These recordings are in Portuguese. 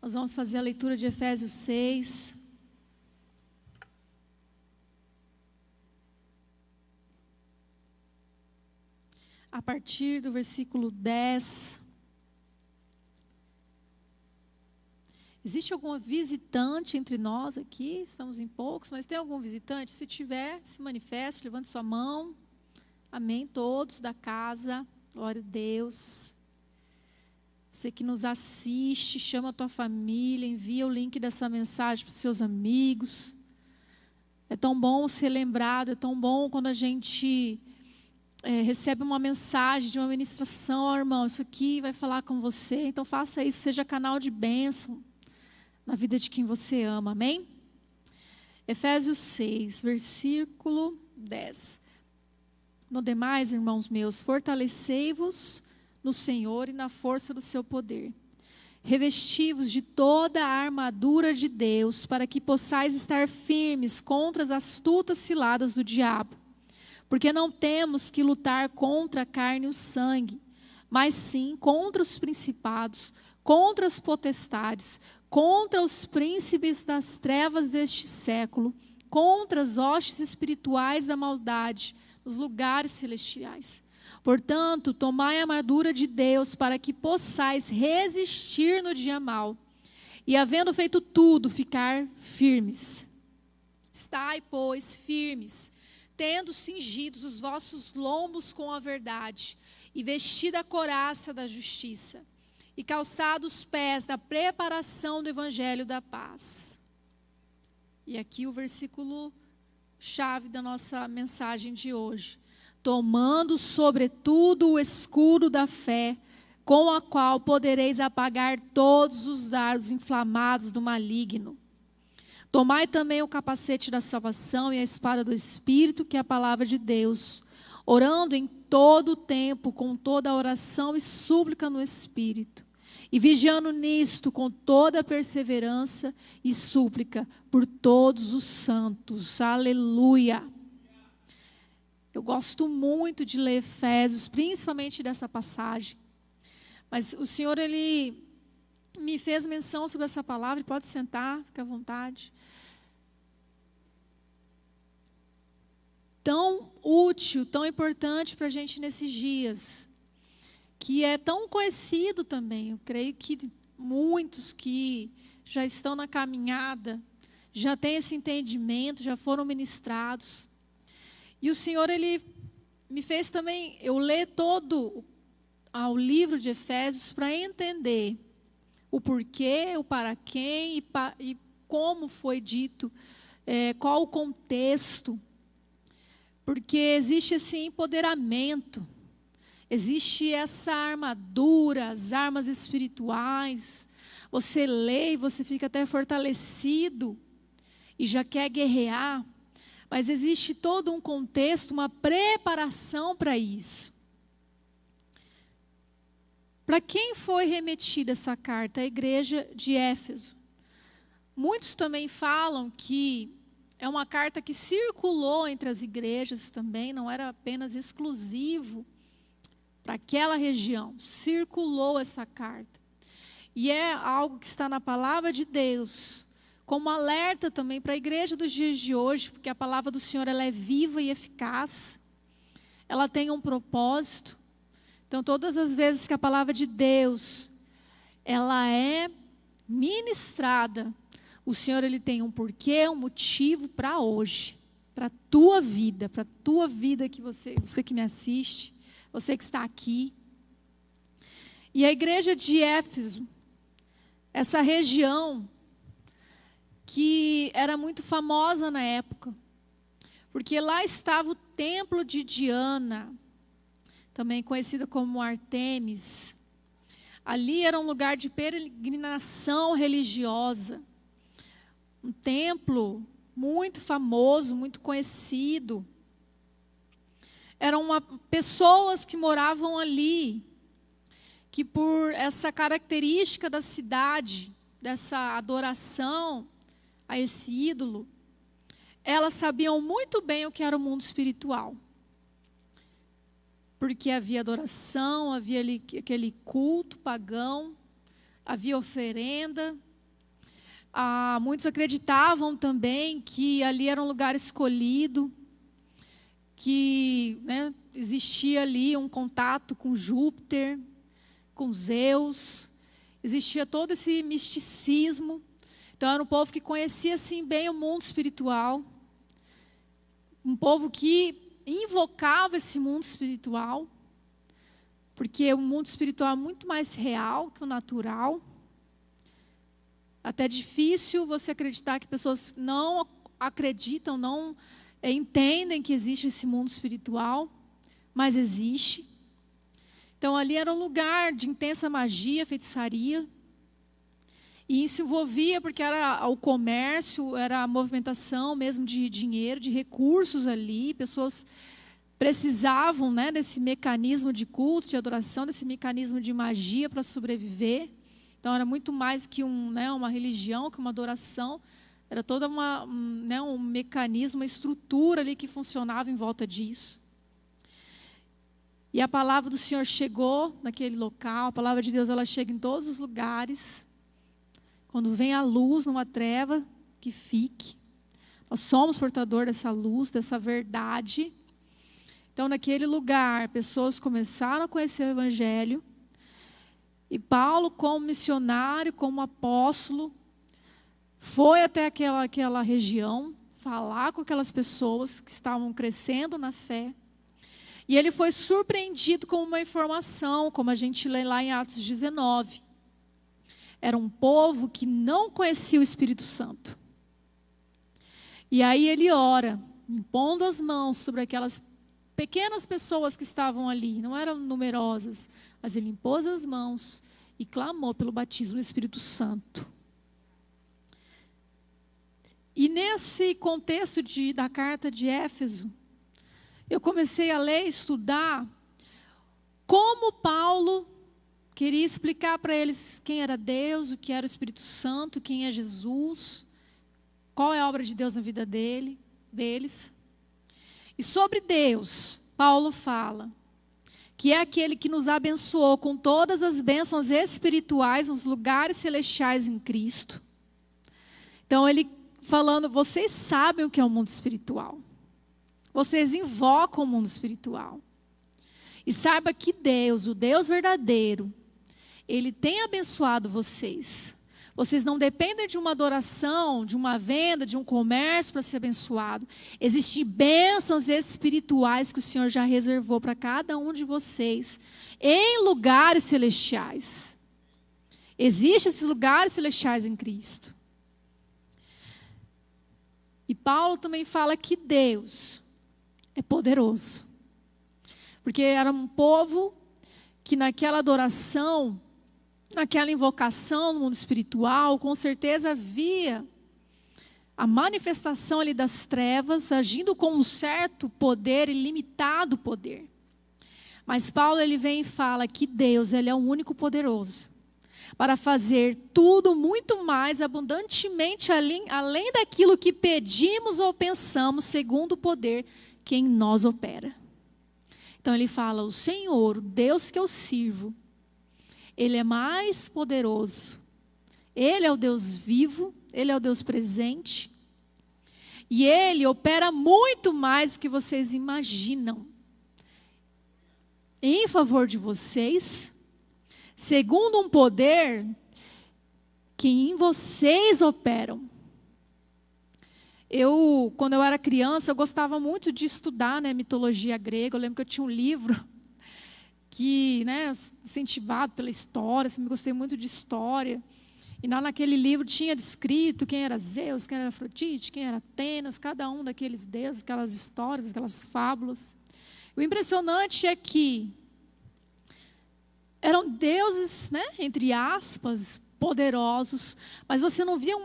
Nós vamos fazer a leitura de Efésios 6. A partir do versículo 10. Existe algum visitante entre nós aqui? Estamos em poucos, mas tem algum visitante? Se tiver, se manifeste, levante sua mão. Amém, todos da casa. Glória a Deus. Você que nos assiste, chama a tua família, envia o link dessa mensagem para os seus amigos. É tão bom ser lembrado, é tão bom quando a gente recebe uma mensagem de uma ministração. Ó, irmão, isso aqui vai falar com você. Então faça isso, seja canal de bênção na vida de quem você ama, amém? Efésios 6, versículo 10. No demais, irmãos meus, fortalecei-vos no Senhor e na força do seu poder. Revesti-vos de toda a armadura de Deus, para que possais estar firmes contra as astutas ciladas do diabo. Porque não temos que lutar contra a carne e o sangue, mas sim contra os principados, contra as potestades, contra os príncipes das trevas deste século, contra as hostes espirituais da maldade nos lugares celestiais. Portanto, tomai a armadura de Deus para que possais resistir no dia mau, e havendo feito tudo, ficar firmes. Estai, pois, firmes, tendo cingidos os vossos lombos com a verdade, e vestida a couraça da justiça, e calçados os pés da preparação do evangelho da paz. E aqui o versículo chave da nossa mensagem de hoje. Tomando sobretudo o escudo da fé, com a qual podereis apagar todos os dardos inflamados do maligno. Tomai também o capacete da salvação e a espada do Espírito, que é a palavra de Deus, orando em todo o tempo, com toda a oração e súplica no Espírito, e vigiando nisto com toda a perseverança e súplica por todos os santos. Aleluia! Eu gosto muito de ler Efésios, principalmente dessa passagem. Mas o Senhor, Ele me fez menção sobre essa palavra. Pode sentar, fica à vontade. Tão útil, tão importante para a gente nesses dias. Que é tão conhecido também. Eu creio que muitos que já estão na caminhada, já têm esse entendimento, já foram ministrados. E o Senhor, Ele me fez também, eu ler todo o livro de Efésios para entender o porquê, o para quem e como foi dito, qual o contexto. Porque existe esse empoderamento, existe essa armadura, as armas espirituais. Você lê e você fica até fortalecido e já quer guerrear. Mas existe todo um contexto, uma preparação para isso. Para quem foi remetida essa carta? A igreja de Éfeso. Muitos também falam que é uma carta que circulou entre as igrejas também, não era apenas exclusivo para aquela região. Circulou essa carta. E é algo que está na palavra de Deus, como alerta também para a igreja dos dias de hoje, porque a palavra do Senhor ela é viva e eficaz, ela tem um propósito. Então, todas as vezes que a palavra de Deus ela é ministrada, o Senhor ele tem um porquê, um motivo para hoje, para a tua vida que você que me assiste, você que está aqui. E a igreja de Éfeso, essa região que era muito famosa na época, porque lá estava o templo de Diana, também conhecida como Artemis. Ali era um lugar de peregrinação religiosa, um templo muito famoso, muito conhecido. Eram pessoas que moravam ali, que por essa característica da cidade, dessa adoração a esse ídolo, elas sabiam muito bem o que era o mundo espiritual. Porque havia adoração, havia ali aquele culto pagão, havia oferenda, Muitos acreditavam também que ali era um lugar escolhido, que, né, existia ali um contato com Júpiter, com Zeus, existia todo esse misticismo. Então era um povo que conhecia assim bem o mundo espiritual, um povo que invocava esse mundo espiritual, porque o mundo espiritual é muito mais real que o natural. Até difícil você acreditar que pessoas não acreditam, não entendem que existe esse mundo espiritual, mas existe. Então ali era um lugar de intensa magia, feitiçaria, e isso envolvia, porque era o comércio, era a movimentação mesmo de dinheiro, de recursos ali, pessoas precisavam, né, desse mecanismo de culto, de adoração, desse mecanismo de magia para sobreviver. Então era muito mais que uma religião, que uma adoração, era toda um mecanismo, uma estrutura ali que funcionava em volta disso. E a palavra do Senhor chegou naquele local, a palavra de Deus ela chega em todos os lugares. Quando vem a luz numa treva, que fique. Nós somos portador dessa luz, dessa verdade. Então naquele lugar, pessoas começaram a conhecer o Evangelho. E Paulo, como missionário, como apóstolo, foi até aquela região, falar com aquelas pessoas que estavam crescendo na fé. E ele foi surpreendido com uma informação, como a gente lê lá em Atos 19. Era um povo que não conhecia o Espírito Santo. E aí ele ora, impondo as mãos sobre aquelas pequenas pessoas que estavam ali, não eram numerosas, mas ele impôs as mãos e clamou pelo batismo do Espírito Santo. E nesse contexto da carta de Éfeso, eu comecei a ler e estudar como Paulo queria explicar para eles quem era Deus, o que era o Espírito Santo, quem é Jesus, qual é a obra de Deus na vida deles. E sobre Deus, Paulo fala que é aquele que nos abençoou com todas as bênçãos espirituais nos lugares celestiais em Cristo. Então ele falando, vocês sabem o que é o mundo espiritual. Vocês invocam o mundo espiritual. E saiba que Deus, o Deus verdadeiro, Ele tem abençoado vocês. Vocês não dependem de uma adoração, de uma venda, de um comércio para ser abençoado. Existem bênçãos espirituais que o Senhor já reservou para cada um de vocês, em lugares celestiais. Existem esses lugares celestiais em Cristo. E Paulo também fala que Deus é poderoso. Porque era um povo que naquela adoração, naquela invocação no mundo espiritual, com certeza havia a manifestação ali das trevas, agindo com um certo poder, ilimitado poder. Mas Paulo ele vem e fala que Deus ele é o único poderoso para fazer tudo muito mais abundantemente além daquilo que pedimos ou pensamos, segundo o poder que em nós opera. Então ele fala, o Senhor, o Deus que eu sirvo, Ele é mais poderoso. Ele é o Deus vivo, Ele é o Deus presente. E Ele opera muito mais do que vocês imaginam. Em favor de vocês, segundo um poder que em vocês operam. Quando eu era criança, eu gostava muito de estudar, né, mitologia grega. Eu lembro que eu tinha um livro que, né, incentivado pela história, sempre gostei muito de história. E lá naquele livro tinha descrito quem era Zeus, quem era Afrodite, quem era Atenas, cada um daqueles deuses, aquelas histórias, aquelas fábulas. O impressionante é que eram deuses, né, entre aspas, poderosos, mas você não via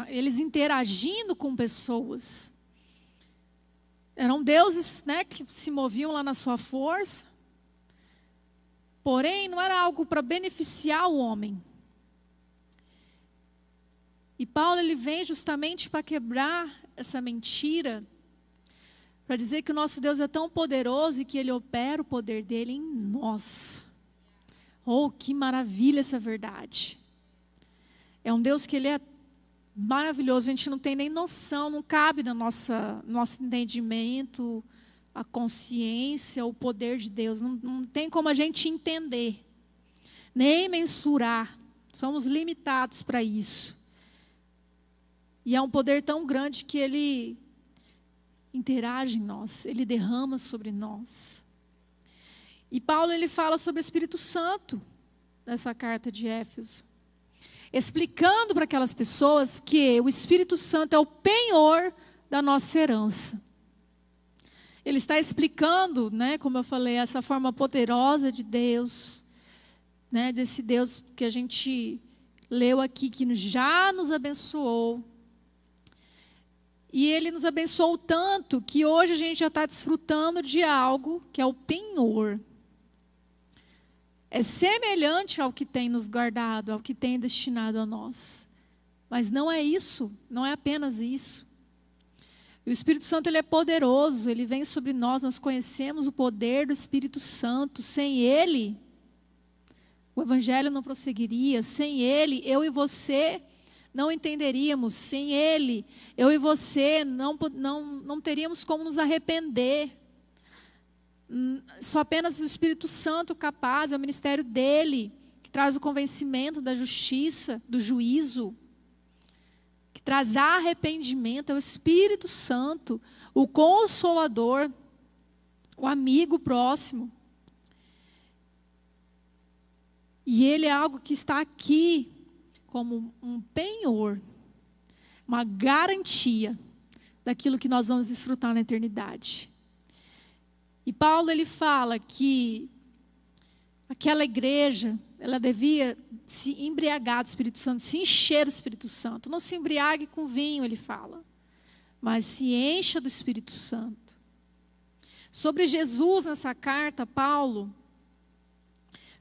eles interagindo com pessoas. Eram deuses, né, que se moviam lá na sua força, porém não era algo para beneficiar o homem. E Paulo ele vem justamente para quebrar essa mentira, para dizer que o nosso Deus é tão poderoso e que Ele opera o poder dEle em nós. Oh, que maravilha essa verdade. É um Deus que Ele é maravilhoso, a gente não tem nem noção, não cabe no nosso entendimento, a consciência, o poder de Deus. Não tem como a gente entender, nem mensurar. Somos limitados para isso. E é um poder tão grande que Ele interage em nós, Ele derrama sobre nós. E Paulo, ele fala sobre o Espírito Santo nessa carta de Éfeso, explicando para aquelas pessoas que o Espírito Santo é o penhor da nossa herança. Ele está explicando, né, como eu falei, essa forma poderosa de Deus, né, desse Deus que a gente leu aqui, que já nos abençoou. E Ele nos abençoou tanto que hoje a gente já está desfrutando de algo que é o penhor. É semelhante ao que tem nos guardado, ao que tem destinado a nós. Mas não é isso, não é apenas isso. E o Espírito Santo, ele é poderoso, ele vem sobre nós conhecemos o poder do Espírito Santo. Sem Ele, o Evangelho não prosseguiria. Sem Ele, eu e você não entenderíamos. Sem Ele, eu e você não teríamos como nos arrepender. Só apenas o Espírito Santo capaz, é o ministério dele, que traz o convencimento da justiça, do juízo, que traz arrependimento. É o Espírito Santo, o Consolador, o amigo próximo. E ele é algo que está aqui como um penhor, uma garantia daquilo que nós vamos desfrutar na eternidade. E Paulo, ele fala que aquela igreja, ela devia se embriagar do Espírito Santo, se encher do Espírito Santo. Não se embriague com vinho, ele fala, mas se encha do Espírito Santo. Sobre Jesus, nessa carta, Paulo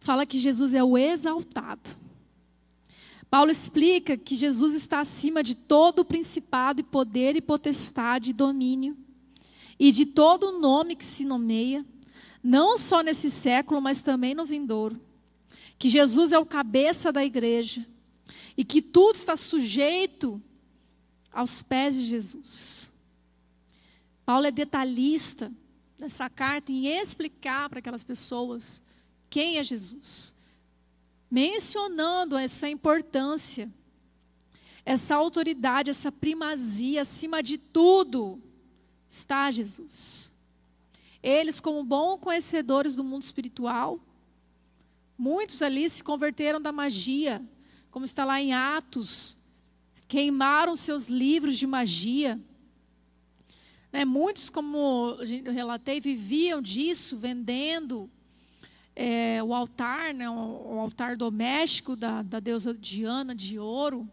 fala que Jesus é o exaltado. Paulo explica que Jesus está acima de todo o principado e poder e potestade e domínio, e de todo nome que se nomeia, não só nesse século, mas também no vindouro. Que Jesus é o cabeça da igreja, e que tudo está sujeito aos pés de Jesus. Paulo é detalhista nessa carta em explicar para aquelas pessoas quem é Jesus, mencionando essa importância, essa autoridade, essa primazia, acima de tudo está Jesus. Eles, como bons conhecedores do mundo espiritual, muitos ali se converteram da magia, como está lá em Atos, queimaram seus livros de magia. Muitos, como eu relatei, viviam disso, vendendo o altar, o altar doméstico da deusa Diana de ouro.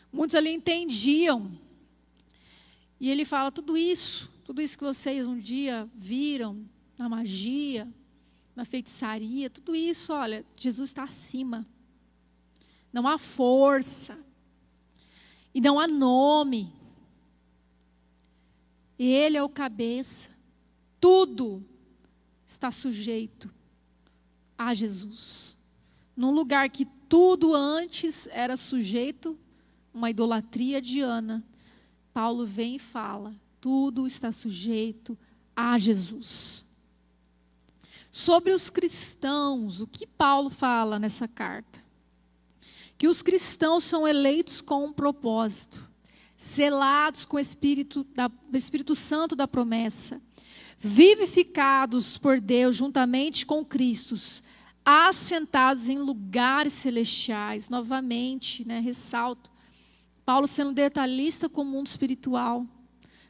Muitos ali entendiam. E ele fala, tudo isso que vocês um dia viram na magia, na feitiçaria, tudo isso, olha, Jesus está acima. Não há força. E não há nome. Ele é o cabeça. Tudo está sujeito a Jesus. Num lugar que tudo antes era sujeito a uma idolatria diana, Paulo vem e fala, tudo está sujeito a Jesus. Sobre os cristãos, o que Paulo fala nessa carta? Que os cristãos são eleitos com um propósito, selados com o Espírito Santo da promessa, vivificados por Deus juntamente com Cristo, assentados em lugares celestiais. Novamente, ressalto, Paulo sendo detalhista com o mundo espiritual,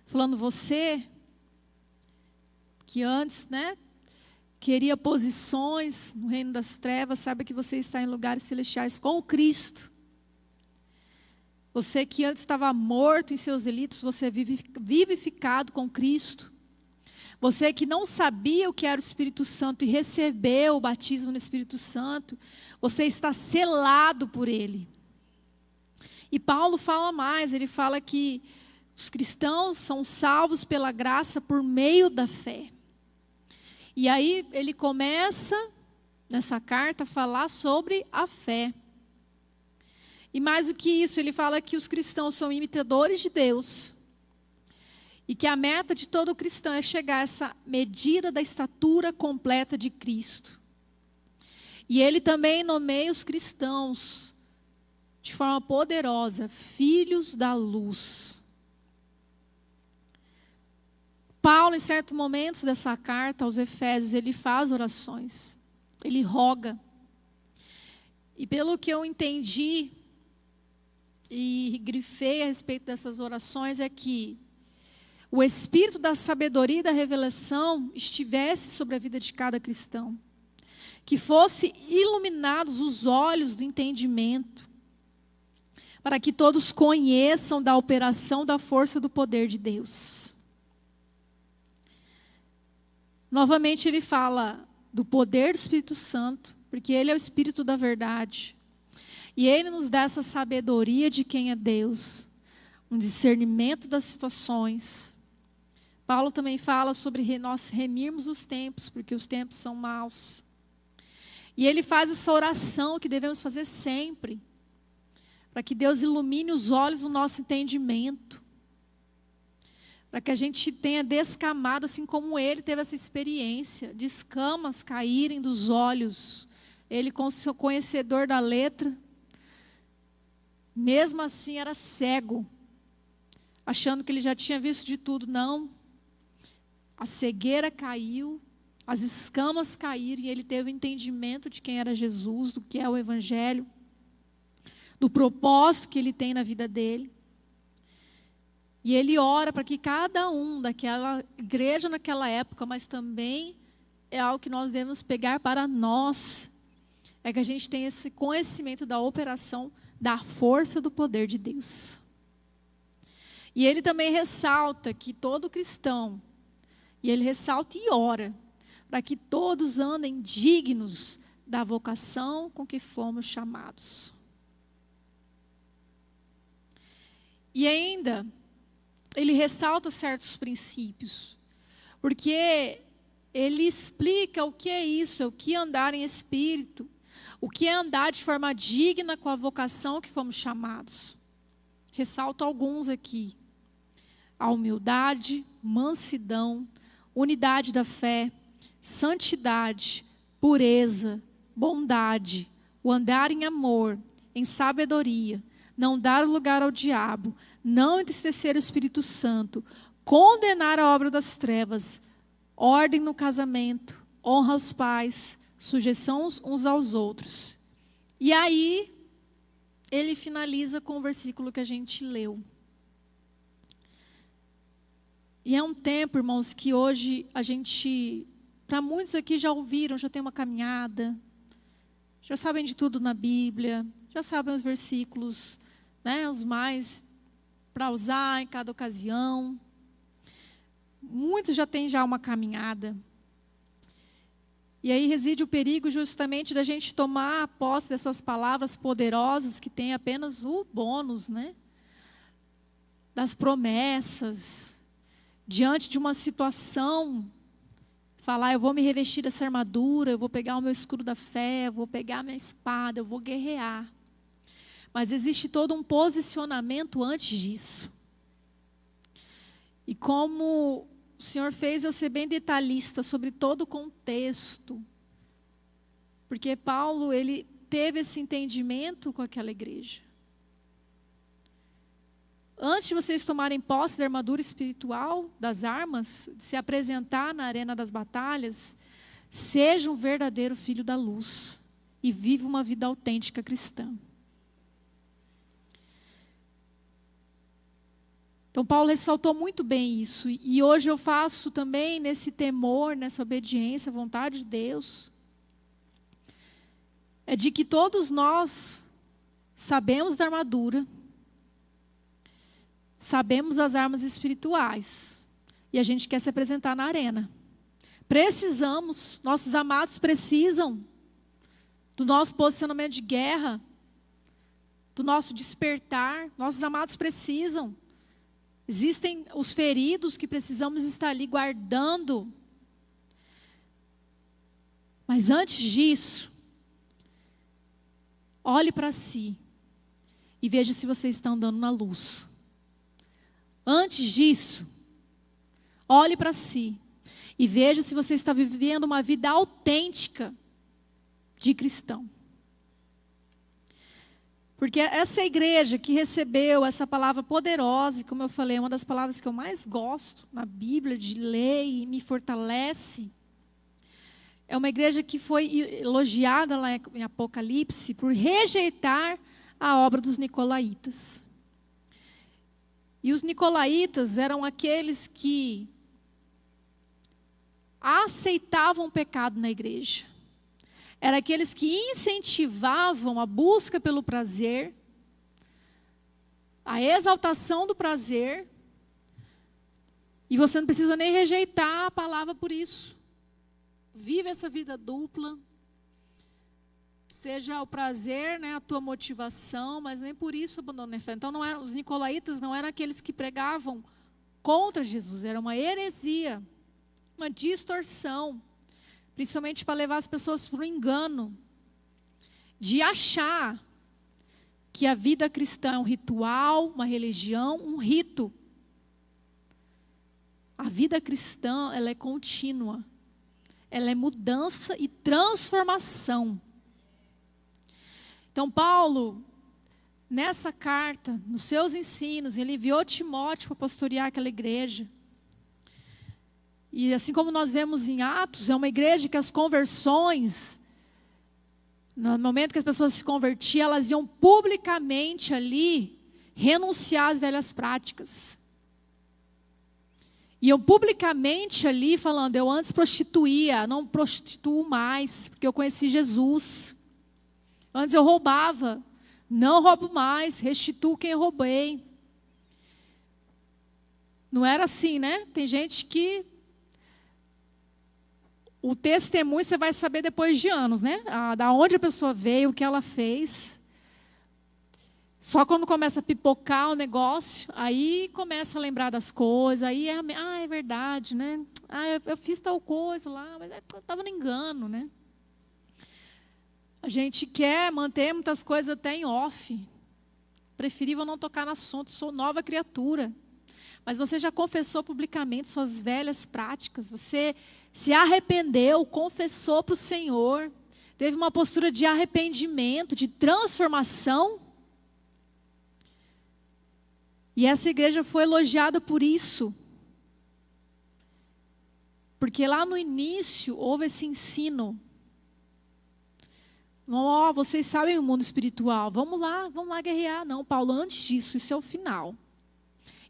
falando, você que antes, queria posições no reino das trevas, saiba que você está em lugares celestiais com o Cristo. Você que antes estava morto em seus delitos, você é vivificado com Cristo. Você que não sabia o que era o Espírito Santo e recebeu o batismo no Espírito Santo, você está selado por Ele. E Paulo fala mais, ele fala que os cristãos são salvos pela graça por meio da fé. E aí ele começa, nessa carta, a falar sobre a fé. E mais do que isso, ele fala que os cristãos são imitadores de Deus e que a meta de todo cristão é chegar a essa medida da estatura completa de Cristo. E ele também nomeia os cristãos de forma poderosa, filhos da luz. Paulo, em certos momentos dessa carta aos Efésios, ele faz orações, ele roga. E pelo que eu entendi e grifei a respeito dessas orações, é que o espírito da sabedoria e da revelação estivesse sobre a vida de cada cristão. Que fosse iluminados os olhos do entendimento, para que todos conheçam da operação da força do poder de Deus. Novamente ele fala do poder do Espírito Santo, porque ele é o Espírito da verdade. E ele nos dá essa sabedoria de quem é Deus, um discernimento das situações. Paulo também fala sobre nós remirmos os tempos, porque os tempos são maus. E ele faz essa oração que devemos fazer sempre, para que Deus ilumine os olhos do nosso entendimento, para que a gente tenha descamado, assim como ele teve essa experiência, de escamas caírem dos olhos. Ele, com seu conhecedor da letra, mesmo assim era cego, achando que ele já tinha visto de tudo. Não, a cegueira caiu, as escamas caíram, e ele teve o entendimento de quem era Jesus, do que é o Evangelho, do propósito que ele tem na vida dele. E ele ora para que cada um daquela igreja naquela época, mas também é algo que nós devemos pegar para nós, é que a gente tenha esse conhecimento da operação da força do poder de Deus. E ele também ressalta que todo cristão, e ele ressalta e ora, para que todos andem dignos da vocação com que fomos chamados. E ainda, ele ressalta certos princípios, porque ele explica o que é isso, o que é andar em espírito, o que é andar de forma digna com a vocação que fomos chamados. Ressalto alguns aqui: a humildade, mansidão, unidade da fé, santidade, pureza, bondade, o andar em amor, em sabedoria, não dar lugar ao diabo, não entristecer o Espírito Santo, condenar a obra das trevas, ordem no casamento, honra aos pais, sujeição uns aos outros. E aí, ele finaliza com o versículo que a gente leu. E é um tempo, irmãos, que hoje a gente, para muitos aqui já ouviram, já tem uma caminhada, já sabem de tudo na Bíblia, já sabem os versículos, né, os mais para usar em cada ocasião. Muitos já têm já uma caminhada. E aí reside o perigo justamente da gente tomar posse dessas palavras poderosas que tem apenas o bônus, né? Das promessas. Diante de uma situação, falar: eu vou me revestir dessa armadura, eu vou pegar o meu escudo da fé, eu vou pegar a minha espada, eu vou guerrear. Mas existe todo um posicionamento antes disso. E como o Senhor fez eu ser bem detalhista sobre todo o contexto, porque Paulo, ele teve esse entendimento com aquela igreja. Antes de vocês tomarem posse da armadura espiritual, das armas, de se apresentar na arena das batalhas, seja um verdadeiro filho da luz e viva uma vida autêntica cristã. Então Paulo ressaltou muito bem isso, e hoje eu faço também nesse temor, nessa obediência à vontade de Deus, é de que todos nós sabemos da armadura, sabemos das armas espirituais, e a gente quer se apresentar na arena. Precisamos, nossos amados precisam do nosso posicionamento de guerra, do nosso despertar, nossos amados precisam. Existem os feridos que precisamos estar ali guardando. Mas antes disso, olhe para si e veja se você está andando na luz. Antes disso, olhe para si e veja se você está vivendo uma vida autêntica de cristão. Porque essa igreja que recebeu essa palavra poderosa, e como eu falei, é uma das palavras que eu mais gosto na Bíblia, de ler e me fortalece. É uma igreja que foi elogiada lá em Apocalipse por rejeitar a obra dos nicolaítas. E os nicolaítas eram aqueles que aceitavam o pecado na igreja. Eram aqueles que incentivavam a busca pelo prazer, a exaltação do prazer. E você não precisa nem rejeitar a palavra por isso. Vive essa vida dupla. Seja o prazer, né, a tua motivação, mas nem por isso abandona a fé. Então, os nicolaítas não eram aqueles que pregavam contra Jesus. Era uma heresia, uma distorção. Principalmente para levar as pessoas para o engano. De achar que a vida cristã é um ritual, uma religião, um rito. A vida cristã, ela é contínua. Ela é mudança e transformação. Então, Paulo, nessa carta, nos seus ensinos, ele enviou Timóteo para pastorear aquela igreja. E assim como nós vemos em Atos, é uma igreja que as conversões, no momento que as pessoas se convertiam, elas iam publicamente ali renunciar às velhas práticas. Iam publicamente ali falando, eu antes prostituía, não prostituo mais, porque eu conheci Jesus. Antes eu roubava, não roubo mais, restituo quem roubei. Não era assim, né? Tem gente que o testemunho você vai saber depois de anos, né? Da onde a pessoa veio, o que ela fez. Só quando começa a pipocar o negócio, aí começa a lembrar das coisas, aí é verdade, né? Eu fiz tal coisa lá, mas eu estava no engano, né? A gente quer manter muitas coisas até em off. Preferível não tocar no assunto, sou nova criatura. Mas você já confessou publicamente suas velhas práticas, você se arrependeu, confessou para o Senhor, teve uma postura de arrependimento, de transformação. E essa igreja foi elogiada por isso. Porque lá no início houve esse ensino. Vocês sabem o mundo espiritual, vamos lá guerrear. Não, Paulo, antes disso, isso é o final.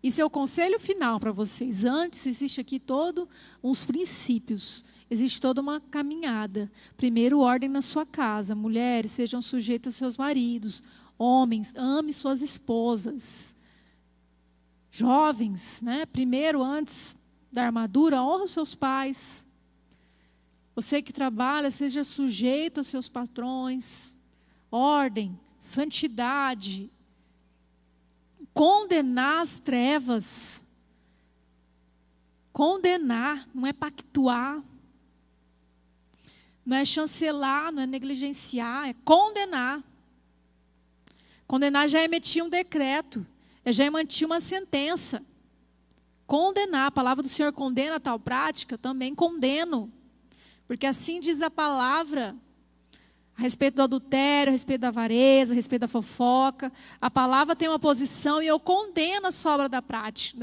Isso é o conselho final para vocês. Antes, existe aqui todos uns princípios. Existe toda uma caminhada. Primeiro, ordem na sua casa. Mulheres, sejam sujeitas aos seus maridos. Homens, ame suas esposas. Jovens, né? Primeiro, antes da armadura, honra os seus pais. Você que trabalha, seja sujeito aos seus patrões. Ordem, santidade. Condenar as trevas. Condenar, não é pactuar. Não é chancelar, não é negligenciar, é condenar. Condenar já emitir um decreto, já emitir uma sentença. Condenar, a palavra do Senhor condena tal prática, eu também condeno. Porque assim diz a palavra a respeito do adultério, a respeito da avareza, a respeito da fofoca. A palavra tem uma posição e eu condeno a sobra da prática,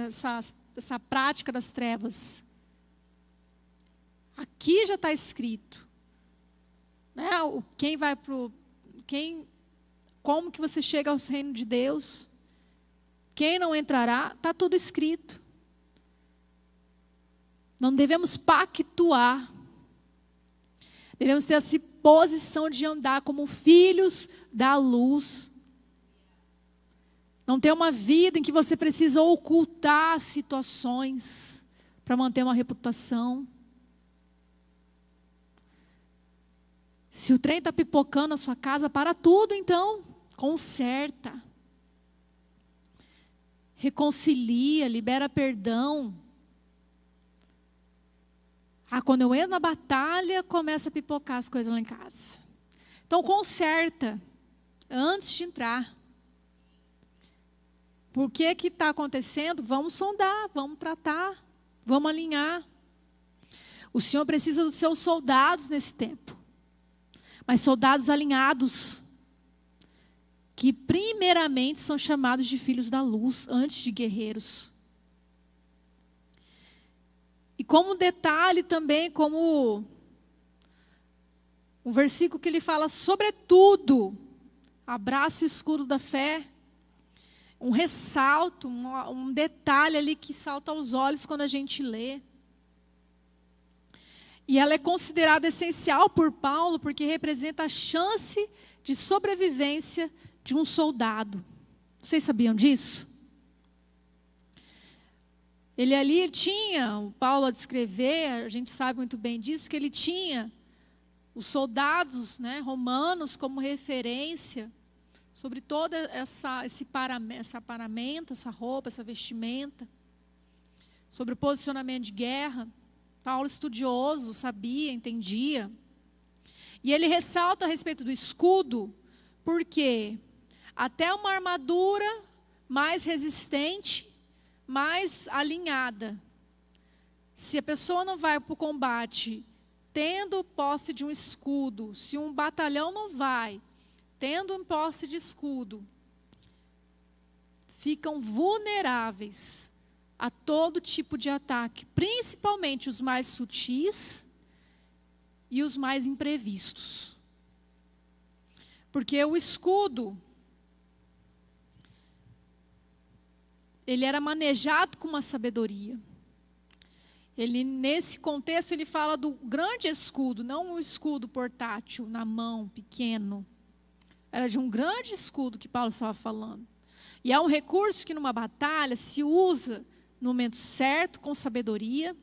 dessa prática das trevas. Aqui já está escrito. Né? Como que você chega ao reino de Deus? Quem não entrará? Está tudo escrito. Não devemos pactuar. Devemos ter essa posição de andar como filhos da luz. Não ter uma vida em que você precisa ocultar situações para manter uma reputação. Se o trem está pipocando na sua casa, para tudo então. Conserta. Reconcilia, libera perdão. Quando eu entro na batalha, começa a pipocar as coisas lá em casa. Então, conserta antes de entrar. por que está acontecendo? Vamos sondar, vamos tratar, vamos alinhar. O Senhor precisa dos seus soldados nesse tempo. Mas soldados alinhados, que primeiramente são chamados de filhos da luz, antes de guerreiros. E como detalhe também, como um versículo que ele fala, sobretudo, abrace o escudo da fé. Um ressalto, um detalhe ali que salta aos olhos quando a gente lê. E ela é considerada essencial por Paulo, porque representa a chance de sobrevivência de um soldado. Vocês sabiam disso? Ele ali tinha, o Paulo a descrever, a gente sabe muito bem disso, que ele tinha os soldados, né, romanos como referência sobre todo esse paramento, essa roupa, essa vestimenta, sobre o posicionamento de guerra. Paulo, estudioso, sabia, entendia. E ele ressalta a respeito do escudo, porque até uma armadura mais resistente, mais alinhada, se a pessoa não vai para o combate tendo posse de um escudo, se um batalhão não vai tendo posse de escudo, ficam vulneráveis a todo tipo de ataque, principalmente os mais sutis e os mais imprevistos. Porque o escudo, ele era manejado com uma sabedoria. Ele, nesse contexto, ele fala do grande escudo, não um escudo portátil, na mão, pequeno. Era de um grande escudo que Paulo estava falando. E é um recurso que numa batalha se usa no momento certo, com sabedoria.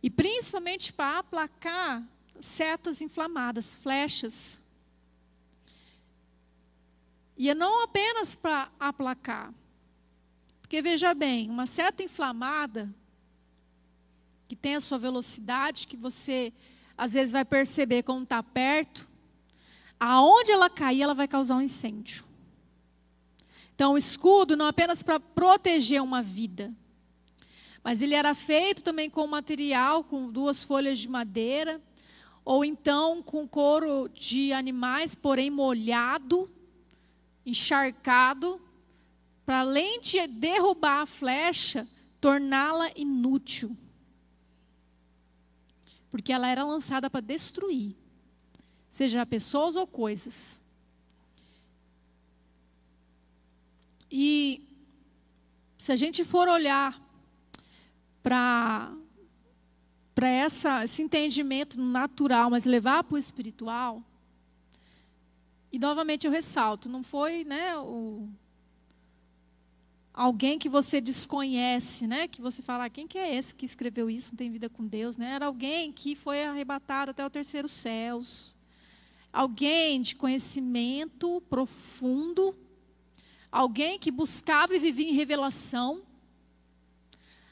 E principalmente para aplacar setas inflamadas, flechas. E é não apenas para aplacar. Porque veja bem, uma seta inflamada, que tem a sua velocidade, que você às vezes vai perceber quando está perto, aonde ela cair, ela vai causar um incêndio. Então, o escudo não apenas para proteger uma vida, mas ele era feito também com material, com 2 folhas de madeira, ou então com couro de animais, porém molhado, encharcado, para além de derrubar a flecha, torná-la inútil. Porque ela era lançada para destruir, seja pessoas ou coisas. E se a gente for olhar para esse entendimento natural, mas levar para o espiritual, e novamente eu ressalto, não foi, né, alguém que você desconhece, né, que você fala, quem que é esse que escreveu isso, não tem vida com Deus, né? Era alguém que foi arrebatado até o 3º céus, alguém de conhecimento profundo, alguém que buscava e vivia em revelação,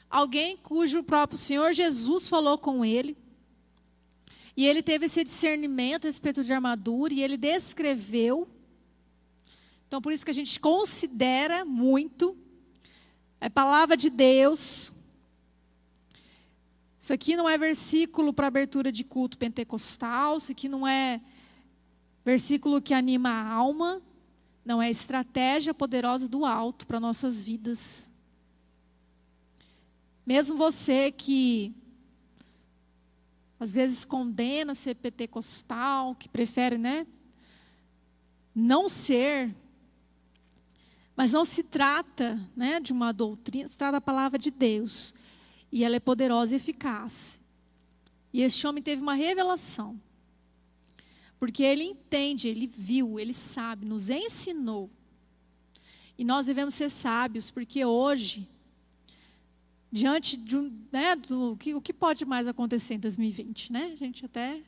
alguém cujo próprio Senhor Jesus falou com ele, e ele teve esse discernimento a respeito de armadura, e ele descreveu. Então, por isso que a gente considera muito, é palavra de Deus. Isso aqui não é versículo para abertura de culto pentecostal, isso aqui não é versículo que anima a alma, não, é estratégia poderosa do alto para nossas vidas. Mesmo você que às vezes condena ser pentecostal, que prefere, né, não ser, mas não se trata, né, de uma doutrina, se trata da palavra de Deus. E ela é poderosa e eficaz. E este homem teve uma revelação. Porque ele entende, ele viu, ele sabe, nos ensinou. E nós devemos ser sábios, porque hoje, diante de o que pode mais acontecer em 2020, né? A gente até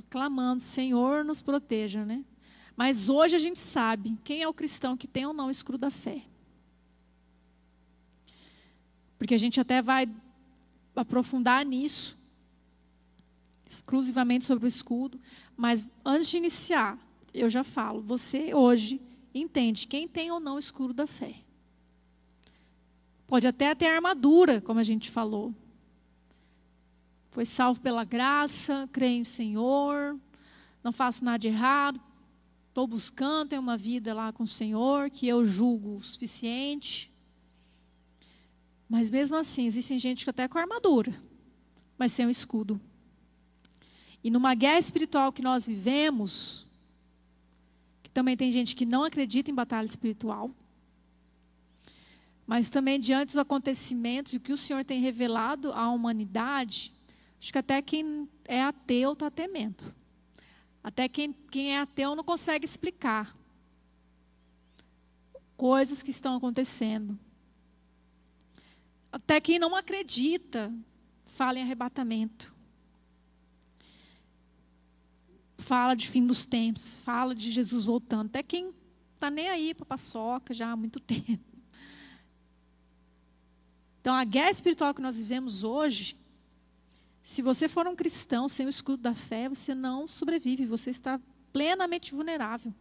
clamando, Senhor, nos proteja, né? Mas hoje a gente sabe quem é o cristão que tem ou não o escudo da fé. Porque a gente até vai aprofundar nisso, exclusivamente sobre o escudo. Mas antes de iniciar, eu já falo, você hoje entende quem tem ou não o escudo da fé. Pode até ter armadura, como a gente falou. Foi salvo pela graça, creio no Senhor, não faço nada de errado, estou buscando, tenho uma vida lá com o Senhor, que eu julgo o suficiente. Mas mesmo assim, existem gente que até com armadura, mas sem o escudo. E numa guerra espiritual que nós vivemos, que também tem gente que não acredita em batalha espiritual, mas também diante dos acontecimentos e o que o Senhor tem revelado à humanidade, acho que até quem é ateu está temendo. Até quem é ateu não consegue explicar coisas que estão acontecendo. Até quem não acredita fala em arrebatamento. Fala de fim dos tempos, fala de Jesus voltando. Até quem está nem aí para a paçoca já há muito tempo. Então, a guerra espiritual que nós vivemos hoje, se você for um cristão sem o escudo da fé, você não sobrevive, você está plenamente vulnerável.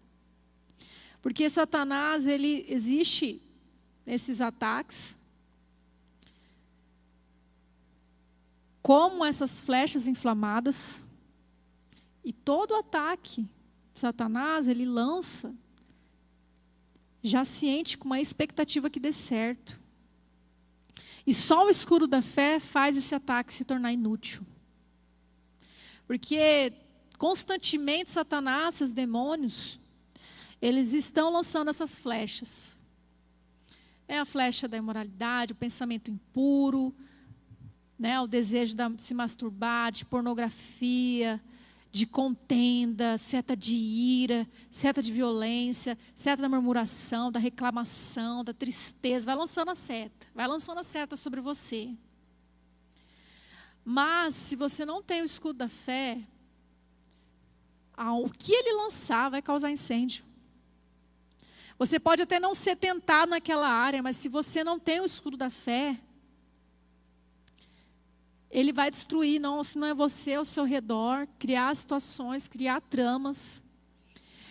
Porque Satanás, ele existe nesses ataques, como essas flechas inflamadas, e todo ataque de Satanás, ele lança, já ciente, com uma expectativa que dê certo. E só o escudo da fé faz esse ataque se tornar inútil. Porque constantemente Satanás, seus demônios, eles estão lançando essas flechas. É a flecha da imoralidade, o pensamento impuro, né, o desejo de se masturbar, de pornografia, de contenda, seta de ira, seta de violência, seta da murmuração, da reclamação, da tristeza. Vai lançando a seta sobre você. Mas, se você não tem o escudo da fé, o que ele lançar vai causar incêndio. Você pode até não ser tentado naquela área, mas se você não tem o escudo da fé, ele vai destruir, se não é você ao seu redor, criar situações, criar tramas.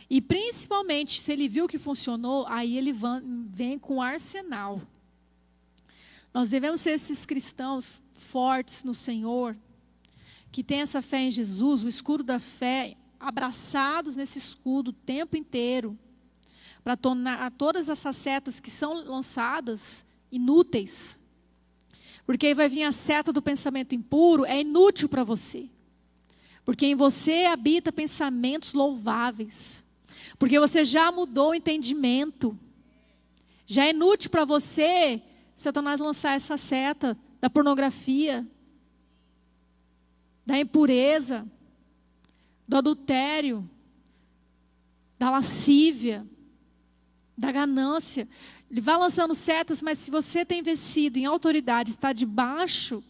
E principalmente, se ele viu que funcionou, aí ele vem com um arsenal. Nós devemos ser esses cristãos fortes no Senhor, que tem essa fé em Jesus, o escudo da fé, abraçados nesse escudo o tempo inteiro, para tornar todas essas setas que são lançadas inúteis. Porque aí vai vir a seta do pensamento impuro, é inútil para você. Porque em você habita pensamentos louváveis. Porque você já mudou o entendimento. Já é inútil para você, Satanás, lançar essa seta da pornografia, da impureza, do adultério, da lascívia, da ganância. Ele vai lançando setas, mas se você tem vencido em autoridade, está debaixo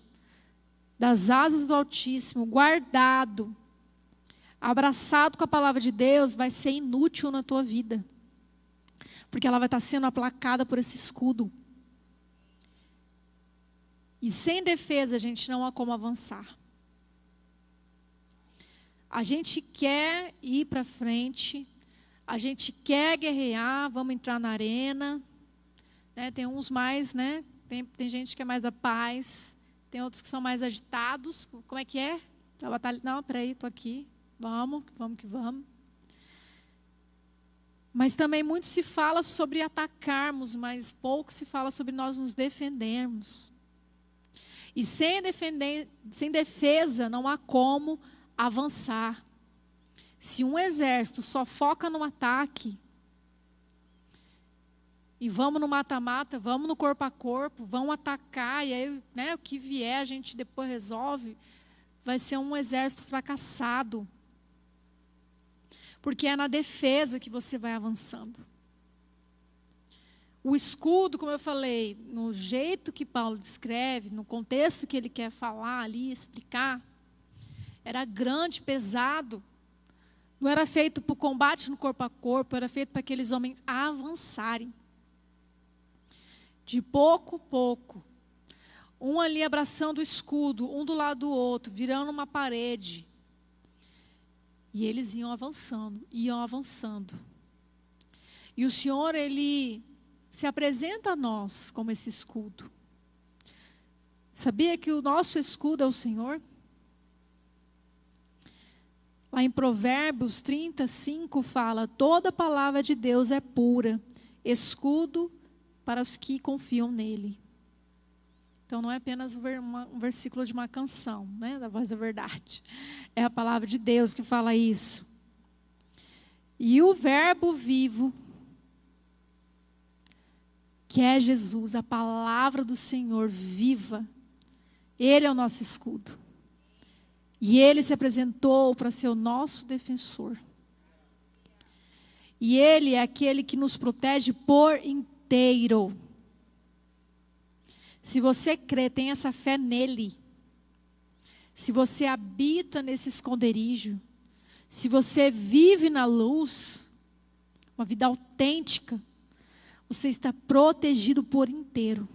das asas do Altíssimo, guardado, abraçado com a palavra de Deus, vai ser inútil na tua vida. Porque ela vai estar sendo aplacada por esse escudo. E sem defesa, a gente não há como avançar. A gente quer ir para frente, a gente quer guerrear, vamos entrar na arena. Né, tem uns mais, né? Tem gente que é mais da paz, tem outros que são mais agitados. Como é que é? A batalha, não, peraí, estou aqui. Vamos que vamos. Mas também muito se fala sobre atacarmos, mas pouco se fala sobre nós nos defendermos. E sem defesa não há como avançar. Se um exército só foca no ataque, e vamos no mata-mata, vamos no corpo a corpo, vamos atacar, e aí, né, o que vier a gente depois resolve, vai ser um exército fracassado. Porque é na defesa que você vai avançando. O escudo, como eu falei, no jeito que Paulo descreve, no contexto que ele quer falar ali, explicar, era grande, pesado. Não era feito para o combate no corpo a corpo, era feito para aqueles homens avançarem. De pouco a pouco, um ali abraçando o escudo, um do lado do outro, virando uma parede. E eles iam avançando, iam avançando. E o Senhor, Ele se apresenta a nós como esse escudo. Sabia que o nosso escudo é o Senhor? Lá em Provérbios 35 fala: toda palavra de Deus é pura, escudo para os que confiam nele. Então não é apenas um versículo de uma canção, né, da Voz da Verdade. É a palavra de Deus que fala isso. E o verbo vivo, que é Jesus, a palavra do Senhor viva, Ele é o nosso escudo. E Ele se apresentou para ser o nosso defensor. E Ele é aquele que nos protege por inteiro. Se você crê, tem essa fé nele. Se você habita nesse esconderijo, se você vive na luz, uma vida autêntica, você está protegido por inteiro.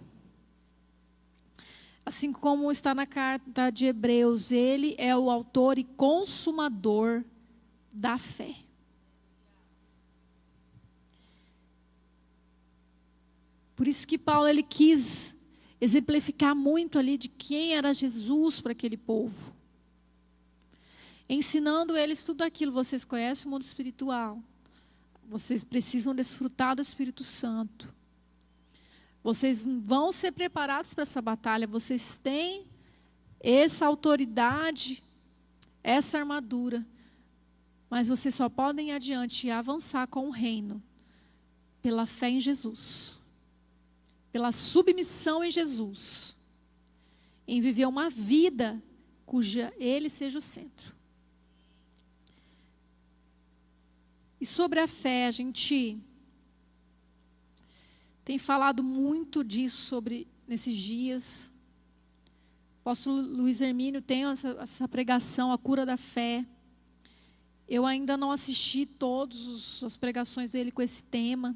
Assim como está na carta de Hebreus, Ele é o autor e consumador da fé. Por isso que Paulo, ele quis exemplificar muito ali de quem era Jesus para aquele povo. Ensinando eles tudo aquilo. Vocês conhecem o mundo espiritual. Vocês precisam desfrutar do Espírito Santo. Vocês vão ser preparados para essa batalha. Vocês têm essa autoridade, essa armadura. Mas vocês só podem ir adiante e avançar com o reino pela fé em Jesus. Pela submissão em Jesus. Em viver uma vida cuja Ele seja o centro. E sobre a fé, a gente tem falado muito disso nesses dias. O apóstolo Luiz Hermínio tem essa pregação, a cura da fé. Eu ainda não assisti todas as pregações dele com esse tema.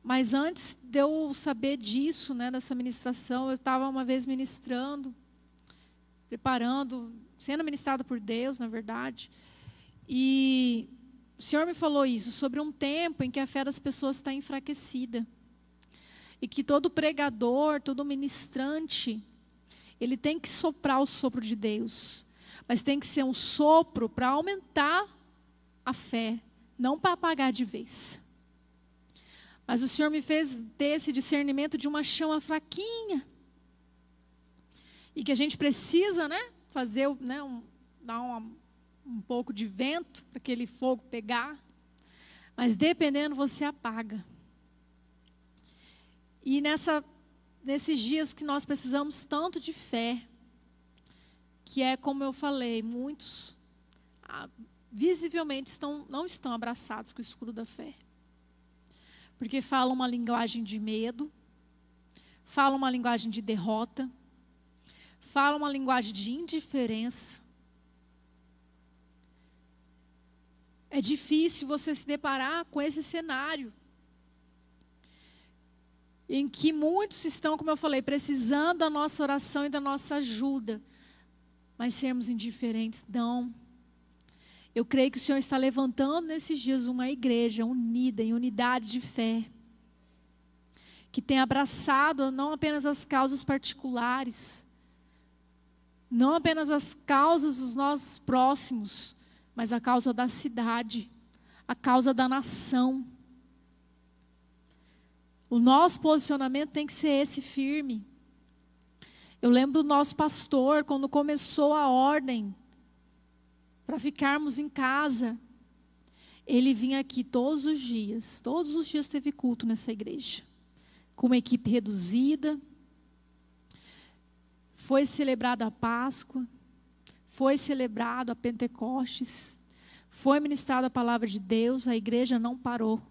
Mas antes de eu saber disso, né, dessa ministração, eu estava uma vez ministrando, preparando, sendo ministrada por Deus, na verdade. E o Senhor me falou isso, sobre um tempo em que a fé das pessoas está enfraquecida. E que todo pregador, todo ministrante, ele tem que soprar o sopro de Deus. Mas tem que ser um sopro para aumentar a fé, não para apagar de vez. Mas o Senhor me fez ter esse discernimento de uma chama fraquinha. E que a gente precisa, né, fazer, né, dar um pouco de vento para aquele fogo pegar. Mas dependendo, você apaga. E nesses dias que nós precisamos tanto de fé, que é como eu falei, muitos visivelmente não estão abraçados com o escudo da fé. Porque falam uma linguagem de medo, falam uma linguagem de derrota, falam uma linguagem de indiferença. É difícil você se deparar com esse cenário, em que muitos estão, como eu falei, precisando da nossa oração e da nossa ajuda, mas sermos indiferentes, não. Eu creio que o Senhor está levantando nesses dias uma igreja unida, em unidade de fé, que tem abraçado não apenas as causas particulares, não apenas as causas dos nossos próximos, mas a causa da cidade, a causa da nação. O nosso posicionamento tem que ser esse, firme. Eu lembro do nosso pastor, quando começou a ordem para ficarmos em casa, ele vinha aqui todos os dias teve culto nessa igreja, com uma equipe reduzida. Foi celebrada a Páscoa, foi celebrado a Pentecostes, foi ministrada a palavra de Deus, a igreja não parou.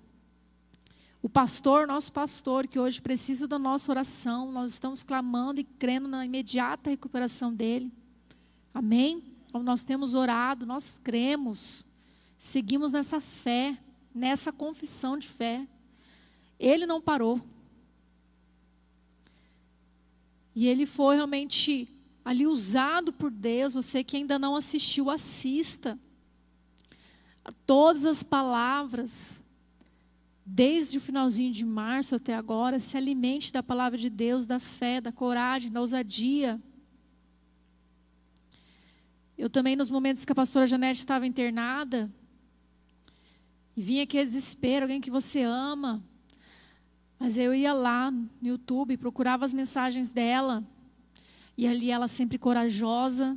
O pastor, nosso pastor, que hoje precisa da nossa oração, nós estamos clamando e crendo na imediata recuperação dele. Amém? Como nós temos orado, nós cremos, seguimos nessa fé, nessa confissão de fé. Ele não parou. E ele foi realmente ali usado por Deus. Você que ainda não assistiu, assista a todas as palavras desde o finalzinho de março até agora, se alimente da palavra de Deus, da fé, da coragem, da ousadia. Eu também, nos momentos que a pastora Janete estava internada, e vinha aquele desespero, alguém que você ama, mas eu ia lá no YouTube, procurava as mensagens dela, e ali ela sempre corajosa,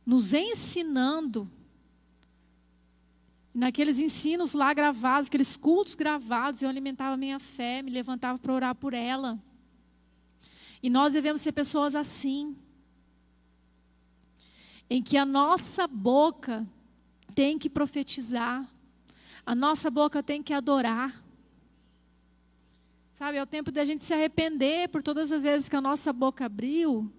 nos ensinando, naqueles ensinos lá gravados, aqueles cultos gravados, eu alimentava a minha fé, me levantava para orar por ela. E nós devemos ser pessoas assim, em que a nossa boca tem que profetizar, a nossa boca tem que adorar. Sabe, é o tempo de a gente se arrepender por todas as vezes que a nossa boca abriu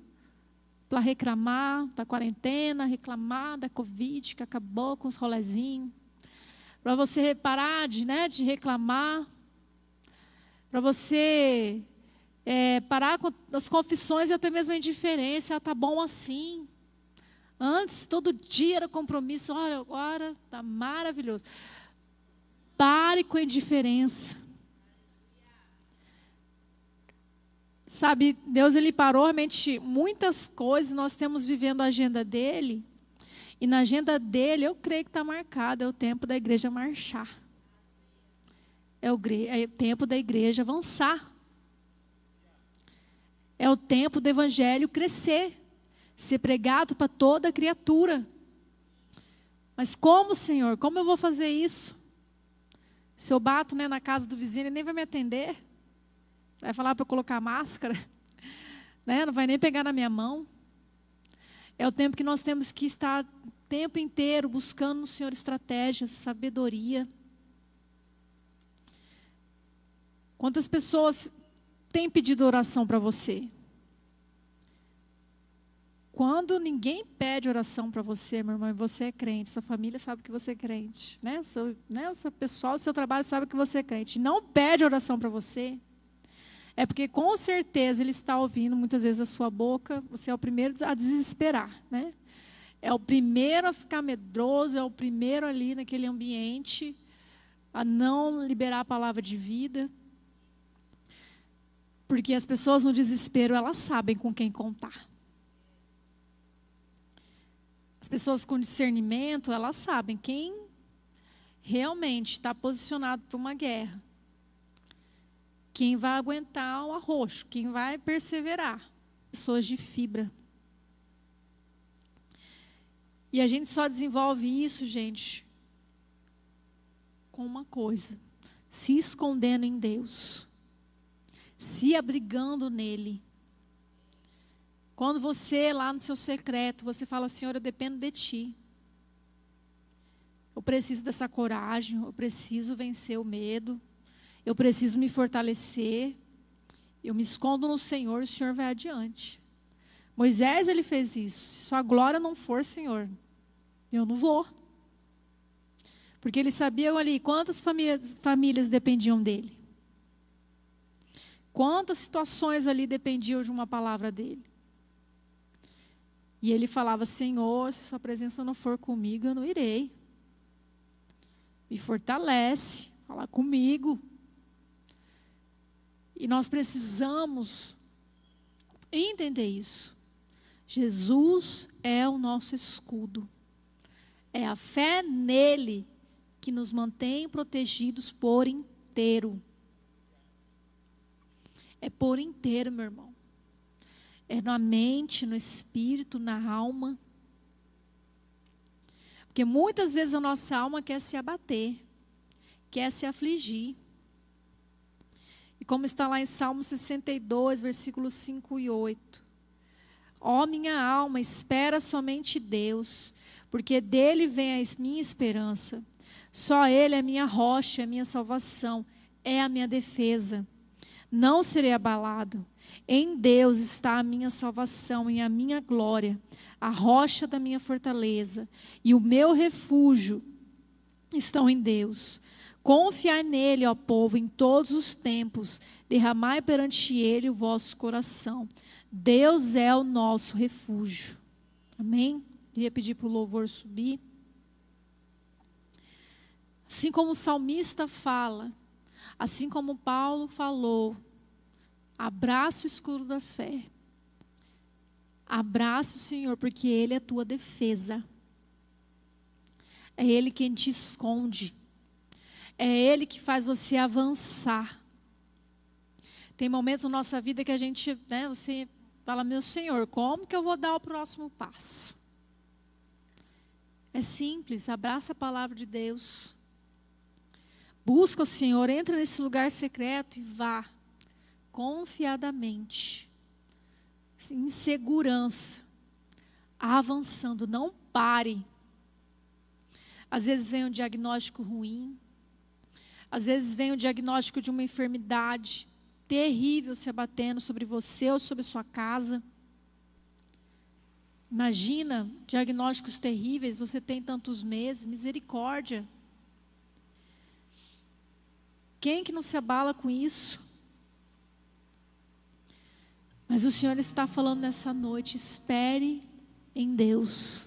para reclamar da quarentena, reclamar da Covid, que acabou com os rolezinhos. Para você parar de reclamar, para você parar com as confissões e até mesmo a indiferença. Está bom assim. Antes, todo dia era compromisso. Olha, agora está maravilhoso. Pare com a indiferença. Sabe, Deus, Ele parou realmente muitas coisas. Nós temos vivendo a agenda dEle. E na agenda dEle, eu creio que está marcado. É o tempo da igreja marchar. É o tempo da igreja avançar. É o tempo do evangelho crescer. Ser pregado para toda criatura. Mas como, Senhor? Como eu vou fazer isso? Se eu bato na casa do vizinho, ele nem vai me atender. Vai falar para eu colocar máscara. Não vai nem pegar na minha mão. É o tempo que nós temos que estar o tempo inteiro buscando no Senhor estratégias, sabedoria. Quantas pessoas têm pedido oração para você? Quando ninguém pede oração para você, meu irmão, e você é crente, sua família sabe que você é crente, seu pessoal do seu trabalho sabe que você é crente, não pede oração para você, é porque com certeza ele está ouvindo muitas vezes a sua boca, você é o primeiro a desesperar, é o primeiro a ficar medroso, é o primeiro ali naquele ambiente a não liberar a palavra de vida, porque as pessoas no desespero, elas sabem com quem contar. As pessoas com discernimento, elas sabem quem realmente está posicionado para uma guerra. Quem vai aguentar o arroxo, quem vai perseverar. Pessoas de fibra. E a gente só desenvolve isso, gente, com uma coisa: se escondendo em Deus, se abrigando nele. Quando você, lá no seu secreto, você fala: Senhor, eu dependo de Ti. Eu preciso dessa coragem, eu preciso vencer o medo, eu preciso me fortalecer. Eu me escondo no Senhor, o Senhor vai adiante. Moisés, ele fez isso. Se sua glória não for, Senhor, eu não vou. Porque ele sabia ali quantas famílias dependiam dele. Quantas situações ali dependiam de uma palavra dele. E ele falava: Senhor, se sua presença não for comigo, eu não irei. Me fortalece, fala comigo. E nós precisamos entender isso. Jesus é o nosso escudo. É a fé nele que nos mantém protegidos por inteiro. É por inteiro, meu irmão. É na mente, no espírito, na alma. Porque muitas vezes a nossa alma quer se abater, quer se afligir. E como está lá em Salmo 62, versículos 5 e 8. Ó minha alma, espera somente Deus, porque dele vem a minha esperança. Só Ele é minha rocha, é minha salvação, é a minha defesa. Não serei abalado. Em Deus está a minha salvação e a minha glória, a rocha da minha fortaleza e o meu refúgio estão em Deus. Confiai nele, ó povo, em todos os tempos, derramai perante ele o vosso coração. Deus é o nosso refúgio. Amém? Queria pedir para o louvor subir. Assim como o salmista fala: Assim como Paulo falou, abraça o escudo da fé. Abraça o Senhor, porque Ele é a tua defesa. É Ele quem te esconde. É Ele que faz você avançar. Tem momentos na nossa vida que a gente, você fala, meu Senhor, como que eu vou dar o próximo passo? É simples, abraça a palavra de Deus. Busca o Senhor, entra nesse lugar secreto e vá confiadamente, em segurança, avançando, não pare. Às vezes vem um diagnóstico ruim, às vezes vem o diagnóstico de uma enfermidade terrível se abatendo sobre você ou sobre sua casa. Imagina, diagnósticos terríveis, você tem tantos meses, misericórdia. Quem que não se abala com isso? Mas o Senhor está falando nessa noite, espere em Deus.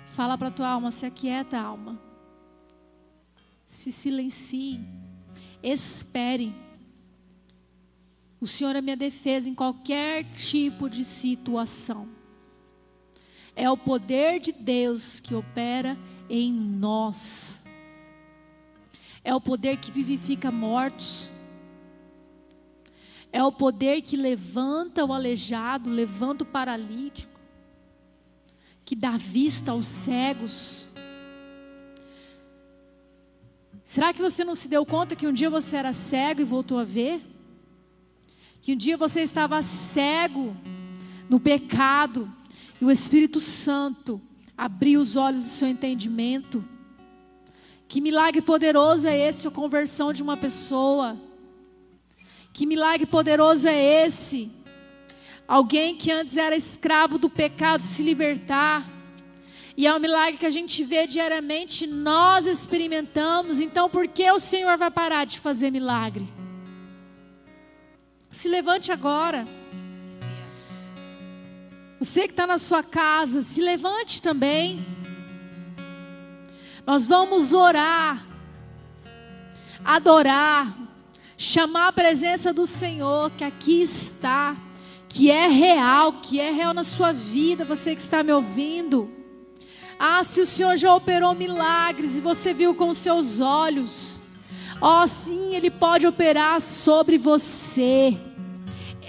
Fala para a tua alma, se aquieta, alma. Se silencie, espere. O Senhor é minha defesa em qualquer tipo de situação. É o poder de Deus que opera em nós. É o poder que vivifica mortos. É o poder que levanta o aleijado, levanta o paralítico, que dá vista aos cegos. Será que você não se deu conta que um dia você era cego e voltou a ver? Que um dia você estava cego no pecado e o Espírito Santo abriu os olhos do seu entendimento? Que milagre poderoso é esse, a conversão de uma pessoa? Que milagre poderoso é esse? Alguém que antes era escravo do pecado se libertar. E é um milagre que a gente vê diariamente, nós experimentamos. Então por que o Senhor vai parar de fazer milagre? Se levante agora. Você que está na sua casa, se levante também. Nós vamos orar, adorar, chamar a presença do Senhor, que aqui está, que é real na sua vida, você que está me ouvindo. Ah, se o Senhor já operou milagres e você viu com os seus olhos, sim, Ele pode operar sobre você.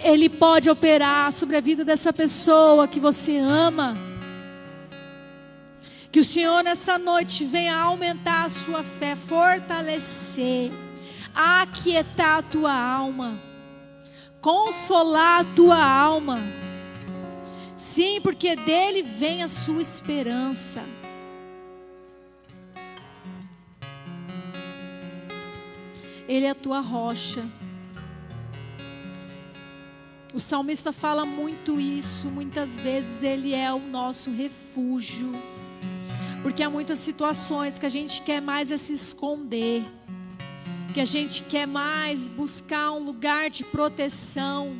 Ele pode operar sobre a vida dessa pessoa que você ama. Que o Senhor nessa noite venha aumentar a sua fé, fortalecer, aquietar a tua alma, consolar a tua alma. Sim, porque dele vem a sua esperança. Ele é a tua rocha. O salmista fala muito isso, muitas vezes ele é o nosso refúgio. Porque há muitas situações que a gente quer mais se esconder, que a gente quer mais buscar um lugar de proteção.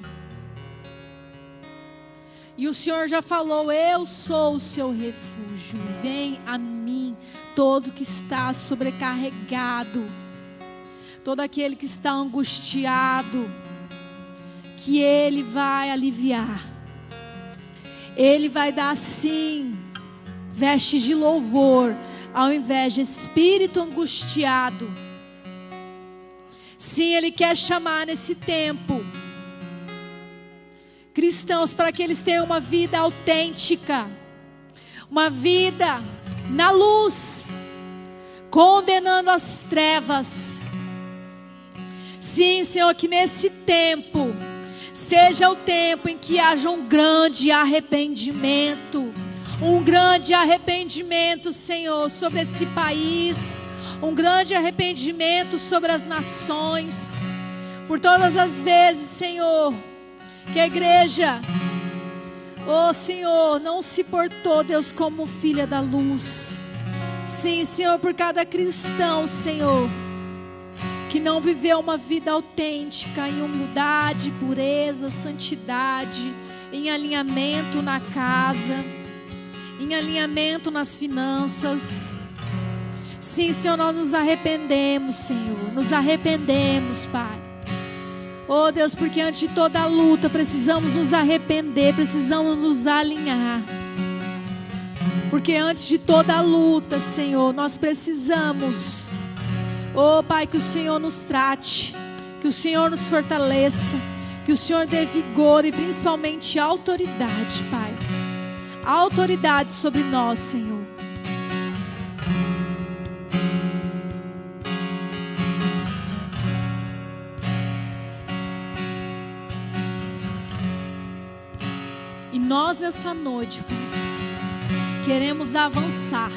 E o Senhor já falou, eu sou o seu refúgio, vem a mim, todo que está sobrecarregado, todo aquele que está angustiado, que Ele vai aliviar. Ele vai dar sim vestes de louvor, ao invés de espírito angustiado. Sim, Ele quer chamar nesse tempo cristãos para que eles tenham uma vida autêntica, uma vida na luz, condenando as trevas. Sim, Senhor, que nesse tempo seja o tempo em que haja um grande arrependimento. Um grande arrependimento, Senhor, sobre esse país. Um grande arrependimento sobre as nações. Por todas as vezes, Senhor, que a igreja, Senhor, não se portou, Deus, como filha da luz. Sim, Senhor, por cada cristão, Senhor, que não viveu uma vida autêntica, em humildade, pureza, santidade, em alinhamento na casa, em alinhamento nas finanças. Sim, Senhor, nós nos arrependemos, Senhor. Nos arrependemos, Pai. Oh, Deus, porque antes de toda a luta precisamos nos arrepender, precisamos nos alinhar. Porque antes de toda a luta, Senhor, nós precisamos, oh Pai, que o Senhor nos trate, que o Senhor nos fortaleça, que o Senhor dê vigor e principalmente autoridade, Pai. Autoridade sobre nós, Senhor. E nós nessa noite, Pai, queremos avançar,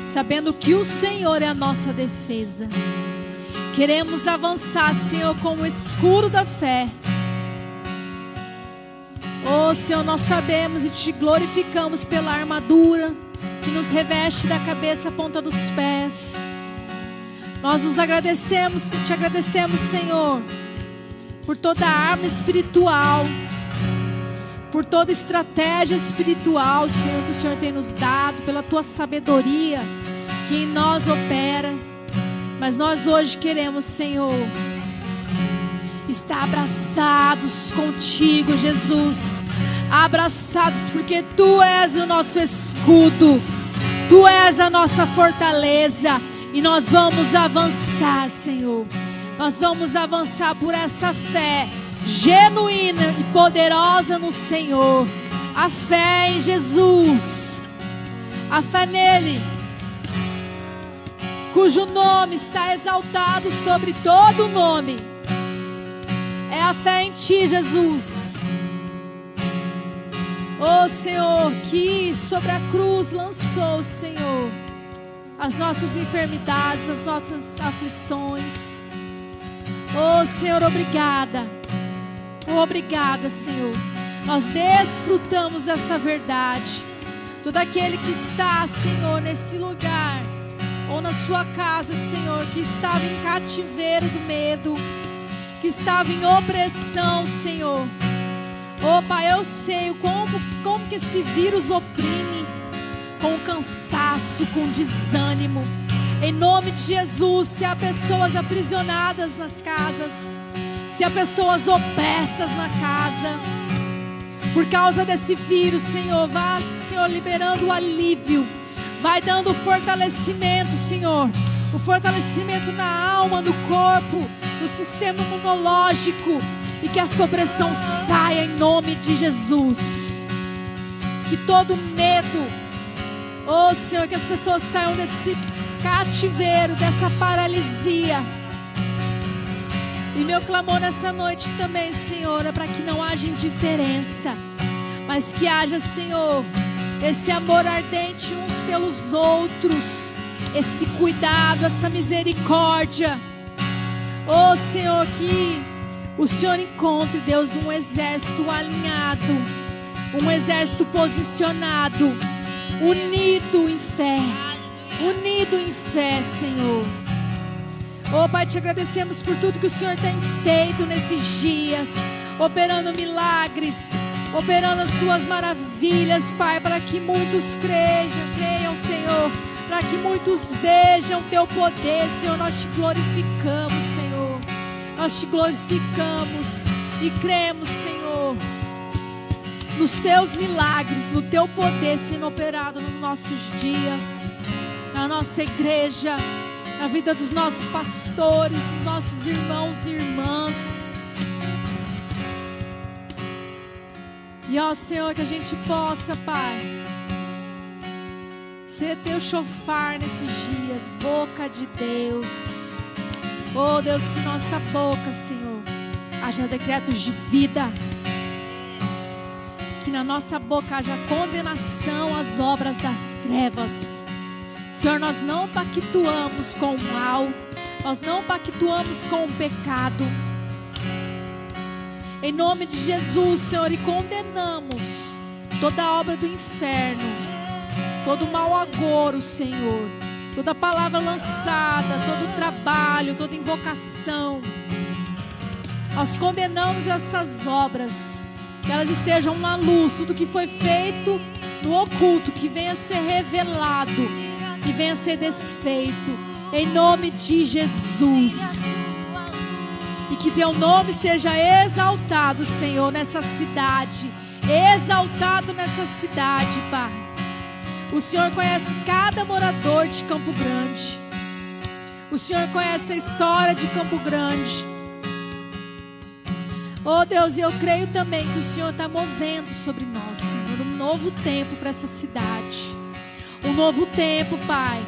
sabendo que o Senhor é a nossa defesa. Queremos avançar, Senhor, como o escudo da fé. Oh, Senhor, nós sabemos e te glorificamos pela armadura que nos reveste da cabeça à ponta dos pés. Nós nos agradecemos, te agradecemos, Senhor, por toda a arma espiritual, por toda estratégia espiritual, Senhor, que o Senhor tem nos dado, pela tua sabedoria que em nós opera. Mas nós hoje queremos, Senhor, estar abraçados contigo, Jesus. Abraçados, porque tu és o nosso escudo, tu és a nossa fortaleza. E nós vamos avançar, Senhor. Nós vamos avançar por essa fé genuína e poderosa no Senhor. A fé em Jesus, a fé nele, cujo nome está exaltado sobre todo nome. É a fé em ti, Jesus. Oh Senhor, que sobre a cruz lançou, Senhor, as nossas enfermidades, as nossas aflições. Oh Senhor, obrigada. Obrigada, Senhor. Nós desfrutamos dessa verdade. Todo aquele que está, Senhor, nesse lugar, ou na sua casa, Senhor, que estava em cativeiro do medo, que estava em opressão, Senhor. Oh Pai, eu sei como que esse vírus oprime, com cansaço, com desânimo. Em nome de Jesus, se há pessoas aprisionadas nas casas, se há pessoas opressas na casa, por causa desse vírus, Senhor, vá, Senhor, liberando o alívio, vai dando fortalecimento, Senhor, o fortalecimento na alma, no corpo, no sistema imunológico, e que essa opressão saia em nome de Jesus. Que todo medo, oh Senhor, que as pessoas saiam desse cativeiro, dessa paralisia. E meu clamor nessa noite também, Senhor, é para que não haja indiferença, mas que haja, Senhor, esse amor ardente uns pelos outros, esse cuidado, essa misericórdia. Oh Senhor, que o Senhor encontre, Deus, um exército alinhado, um exército posicionado, unido em fé, Senhor. Oh Pai, te agradecemos por tudo que o Senhor tem feito nesses dias, operando milagres, operando as tuas maravilhas, Pai, para que muitos creiam, Senhor, para que muitos vejam teu poder, Senhor. Nós te glorificamos, Senhor, nós te glorificamos e cremos, Senhor, nos teus milagres, no teu poder sendo operado nos nossos dias, na nossa igreja, na vida dos nossos pastores, dos nossos irmãos e irmãs. E ó Senhor, que a gente possa, Pai, ser teu chofar nesses dias, boca de Deus. Oh Deus, que nossa boca, Senhor, haja decretos de vida, que na nossa boca haja condenação às obras das trevas. Senhor, nós não pactuamos com o mal, nós não pactuamos com o pecado. Em nome de Jesus, Senhor, e condenamos toda a obra do inferno, todo mau agouro, Senhor, toda palavra lançada, todo trabalho, toda invocação. Nós condenamos essas obras, que elas estejam na luz, tudo que foi feito no oculto, que venha a ser revelado e venha ser desfeito, em nome de Jesus. E que teu nome seja exaltado, Senhor, nessa cidade, exaltado nessa cidade, Pai. O Senhor conhece cada morador de Campo Grande. O Senhor conhece a história de Campo Grande. Oh Deus, e eu creio também que o Senhor está movendo sobre nós, Senhor, um novo tempo para essa cidade. Um novo tempo, Pai,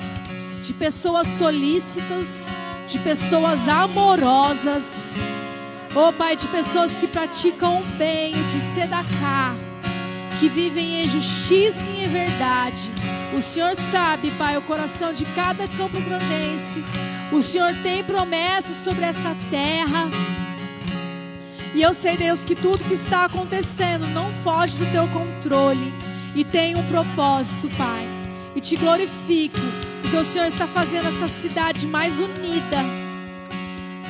de pessoas solícitas, de pessoas amorosas. Oh Pai, de pessoas que praticam o bem, o de sedacá, que vivem em justiça e em verdade. O Senhor sabe, Pai, o coração de cada campograndense. O Senhor tem promessas sobre essa terra. E eu sei, Deus, que tudo que está acontecendo não foge do teu controle e tem um propósito, Pai. E te glorifico, porque o Senhor está fazendo essa cidade mais unida.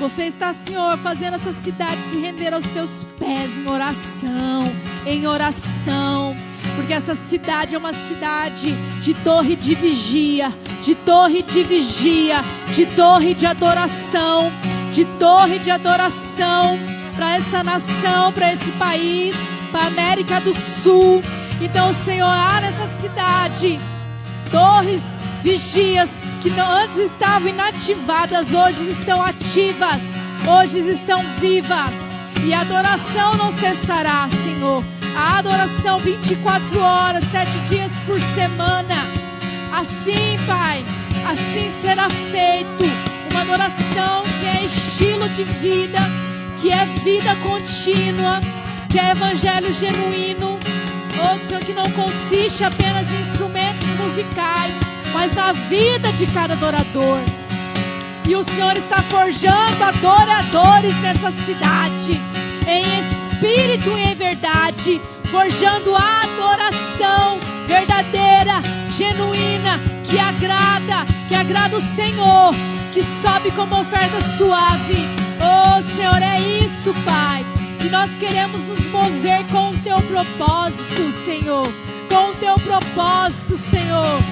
Você está, Senhor, fazendo essa cidade se render aos teus pés em oração, porque essa cidade é uma cidade de torre de vigia, de torre de vigia, de torre de adoração, para essa nação, para esse país, para a América do Sul. Então, Senhor, há nessa cidade torres, vigias que antes estavam inativadas, hoje estão ativas, hoje estão vivas. E a adoração não cessará, Senhor. A adoração 24 horas, 7 dias por semana. Assim, Pai, assim será feito. Uma adoração que é estilo de vida, que é vida contínua, que é evangelho genuíno. Oh, Senhor, que não consiste apenas em instrumentos musicais, mas na vida de cada adorador. E o Senhor está forjando adoradores nessa cidade, em espírito e em verdade, forjando a adoração verdadeira, genuína, que agrada o Senhor, que sobe como oferta suave. Oh, Senhor, é isso, Pai. E nós queremos nos mover com o teu propósito, Senhor. Com o teu propósito, Senhor.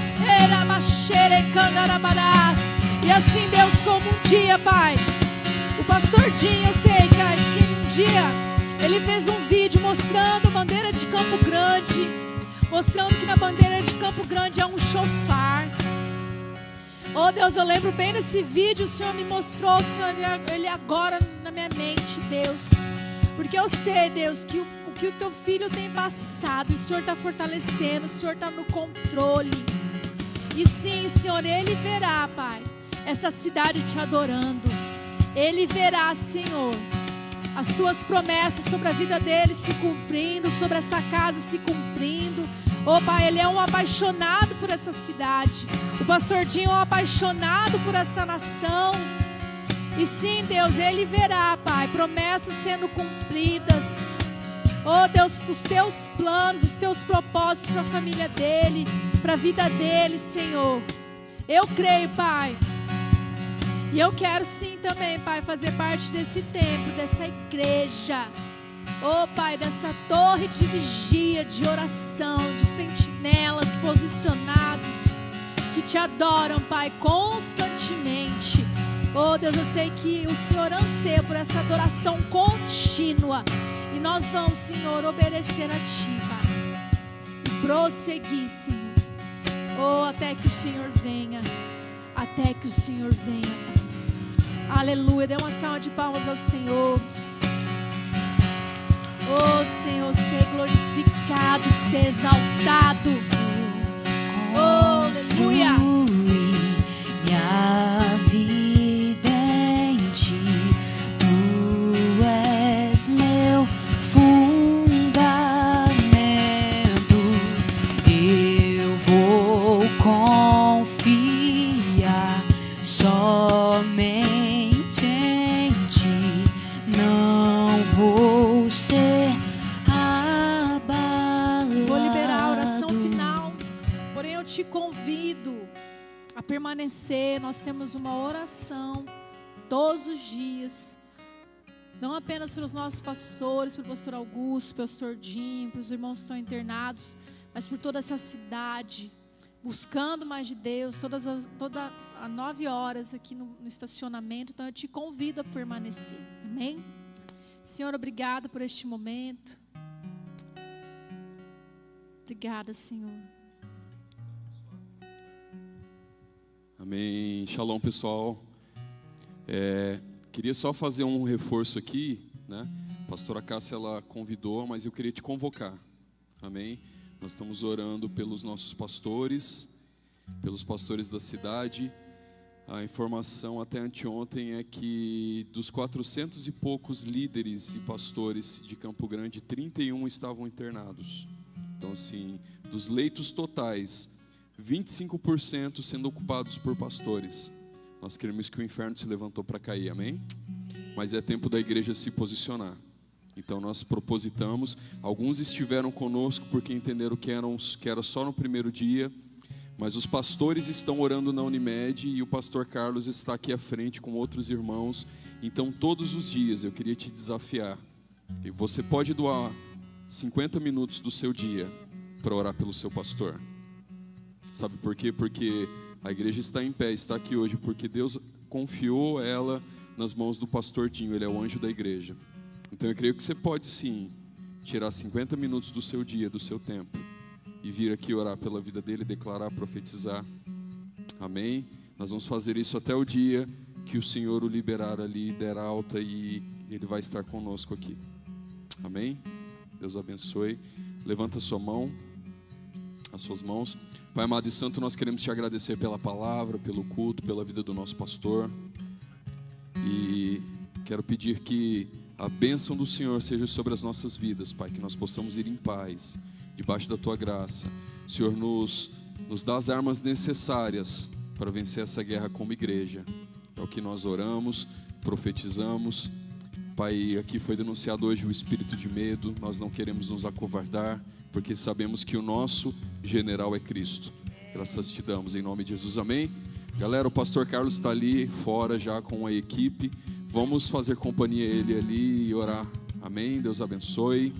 E assim, Deus, como um dia, Pai, o pastor Dinho, eu sei, cara, que um dia ele fez um vídeo mostrando a bandeira de Campo Grande, mostrando que na bandeira de Campo Grande é um chofar. Oh Deus, eu lembro bem desse vídeo, o Senhor me mostrou, Senhor, ele agora na minha mente, Deus. Porque eu sei, Deus, que o que o teu filho tem passado, o Senhor está fortalecendo, o Senhor está no controle. E sim, Senhor, Ele verá, Pai, essa cidade te adorando. Ele verá, Senhor, as tuas promessas sobre a vida dele se cumprindo, sobre essa casa se cumprindo. Oh Pai, ele é um apaixonado por essa cidade. O pastor Dinho é um apaixonado por essa nação. E sim, Deus, ele verá, Pai, promessas sendo cumpridas. Oh Deus, os teus planos, os teus propósitos para a família dele, para a vida dele, Senhor. Eu creio, Pai. E eu quero sim também, Pai, fazer parte desse templo, dessa igreja. Oh Pai, dessa torre de vigia, de oração, de sentinelas posicionados, que te adoram, Pai, constantemente. Oh Deus, eu sei que o Senhor anseia por essa adoração contínua. E nós vamos, Senhor, obedecer a Ti, Pai. E prosseguir, Senhor. Oh, até que o Senhor venha. Até que o Senhor venha, Pai. Aleluia. Dê uma salva de palmas ao Senhor. Oh, Senhor, ser glorificado, ser exaltado. Oh, aleluia. Minha vida em Ti, Tu és meu fundamento. Eu vou confiar somente em Ti. Não vou ser abalado. Vou liberar a oração final. Porém, eu te convido a permanecer. Nós temos uma oração todos os dias, não apenas pelos nossos pastores, pelo pastor Augusto, pelo pastor Dinho, pelos irmãos que estão internados, mas por toda essa cidade, buscando mais de Deus, toda às 9 horas aqui no estacionamento. Então eu te convido a permanecer. Amém? Senhor, obrigada por este momento. Obrigada, Senhor. Amém. Shalom, pessoal. Queria só fazer um reforço aqui, né? A pastora Cássia, ela convidou, mas eu queria te convocar. Amém? Nós estamos orando pelos nossos pastores, pelos pastores da cidade. A informação até anteontem é que dos 400 e poucos líderes e pastores de Campo Grande, 31 estavam internados. Então, assim, dos leitos totais, 25% sendo ocupados por pastores. Nós queremos que o inferno se levantou para cair, amém? Mas é tempo da igreja se posicionar. Então nós propositamos, alguns estiveram conosco porque entenderam que era só no primeiro dia, mas os pastores estão orando na Unimed e o pastor Carlos está aqui à frente com outros irmãos. Então todos os dias eu queria te desafiar. E você pode doar 50 minutos do seu dia para orar pelo seu pastor. Sabe por quê? Porque a igreja está em pé, está aqui hoje, porque Deus confiou ela nas mãos do pastor Dinho, ele é o anjo da igreja. Então eu creio que você pode sim tirar 50 minutos do seu dia, do seu tempo, e vir aqui orar pela vida dele, declarar, profetizar. Amém? Nós vamos fazer isso até o dia que o Senhor o liberar ali, der alta, e ele vai estar conosco aqui. Amém? Deus abençoe. Levanta a sua mão, as suas mãos. Pai amado e santo, nós queremos te agradecer pela palavra, pelo culto, pela vida do nosso pastor. E quero pedir que a bênção do Senhor seja sobre as nossas vidas, Pai, que nós possamos ir em paz, debaixo da Tua graça. Senhor, nos dá as armas necessárias para vencer essa guerra como igreja. É o que nós oramos, profetizamos. Pai, aqui foi denunciado hoje o espírito de medo. Nós não queremos nos acovardar, porque sabemos que o nosso general é Cristo. Graças te damos, em nome de Jesus, amém? Galera, o pastor Carlos está ali fora já com a equipe. Vamos fazer companhia a ele ali e orar. Amém? Deus abençoe.